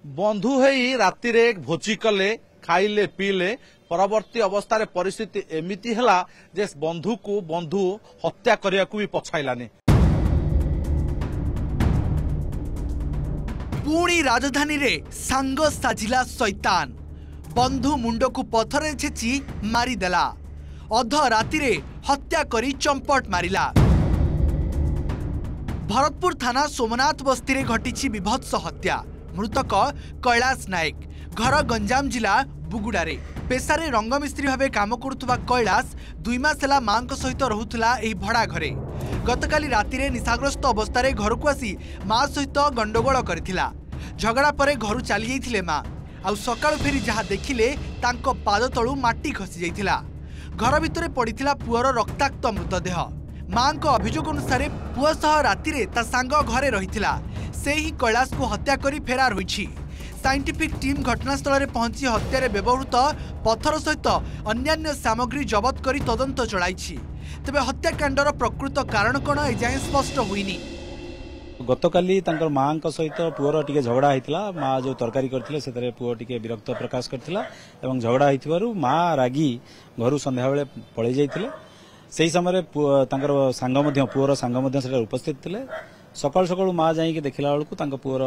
बंधु हेई राति रे भोजी कले खाइले पीले परवर्ती अवस्था परिस्थिति एमिति हला जे बंधु को बंधु हत्या करिया को भी पछाइलानी। पुणी राजधानी रे सांग साजिला शैतान बंधु मुंड को पथरे छेची मारिदेला अध राति रे हत्या करी चंपट मारिला। भरतपुर थाना सोमनाथ बस्ती रे घटिछि विभत्स हत्या। मृतक कैलाश नायक घर गंजाम जिला बुगुडारे पेशारे रंगमिस्त्री भावे काम करुवा कैलाश 2 मास ହେଲା मांक सहित रहुथला एही भड़ा घरे। गतकाली राति रे निशाग्रस्त अवस्था घर को आसी मां सहित गंडगोल करथिला। झगड़ा परे घर चली जाइथिले मां आउ सकाळ फेरी जहा देखिले तांको पाद तळु माटी खसी जाइथिला। घर भितरे पड़िथिला पुअर रक्ताक्त मृतदेह। मां को अभियोग अनुसार पुआ सह राति रे ता सांग घरे रहिथिला। से ही कैलाश को हत्या करी फेरार होइछि। साइंटिफिक टीम घटनास्थल में पहुंची हत्या रे व्यवहृत पत्थर सहित अन्यान्य सामग्री जबत करी तदंत चलाइछि। तबे हत्याकांडर प्रकृत कारण कोन एजाए स्पष्ट होइनी। गतकाली तांकर मां सहित पुअर टिके झगड़ा होइतिला। मां जो तरकारी करथिले सेतरे पुअ टिके विरक्त प्रकाश करथिला एवं झगड़ा होइथिबारु मां रागी घरु संध्या बेले पळै जाइथिले। सेही समय तांकर सांग मध्य पुअर सांग मध्य सेटा उपस्थित थिले। सकाल सकाल मां जाइके देखिला बेलकु तांका पुअर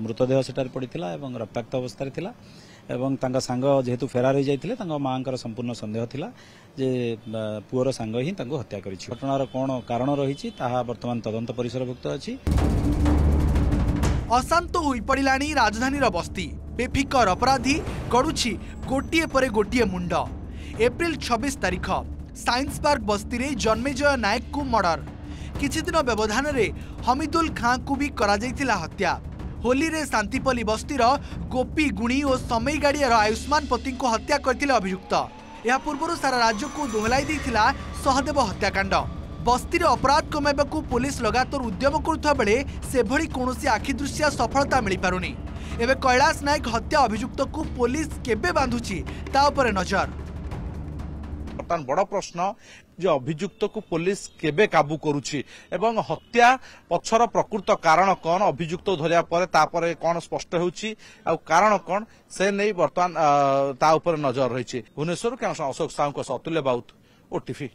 मृतदेह सेटार पड़िथिला एवं रक्ताक्त अवस्था थिला एवं तांका सांग जेहेतु फेरार हो जाइथिले तांका मांकर संपूर्ण संदेह थिला जे पुअर सांग ही तांको हत्या करिछि। घटनार कोन कारण रहिछि ताहा वर्तमान तदंत परिसरभुक्त अछि। अशांत होई पड़िलानी राजधानीर बस्ती। बेफिकर अपराधी गड़ुछि गोटिए परे गोटिए मुंड। एप्रिल 26 तारिख साइंस पार्क बस्ती रे जन्मेजय नायक को मर्डर। किछि दिन व्यवधान रे हमीदुल खां को भी करा जाइथिला हत्या। होली रे शांतिपल्ली बस्तीर गोपी गुणी और समय गाड़ियार आयुष्मान पति को हत्या करथिले अभियुक्त। या पूर्व सारा राज्य को दोहलाई देथिला सहदेव हत्याकांड। बस्तीर अपराध कमाइबाकू पुलिस लगातार उद्यम करुवा बेले सेभली कौनसी आखिदृश्य सफलता मिल पारुनी। एबे कैलाश नायक हत्या अभियुक्त को पुलिस केबे बांधुछि ता उपरे नजर। बड़ प्रश्न जो अभियुक्त को पुलिस केबे काबू करुछि एवं हत्या पछर प्रकृत कारण कौन अभियुक्त धरिया परे तापरे कौन स्पष्ट होउछि आ कारण कौन से नहीं वर्तमान ता ऊपर नजर रही। भुवनेश्वर अशोक साहू अतुल्य बाउत ओटीवी।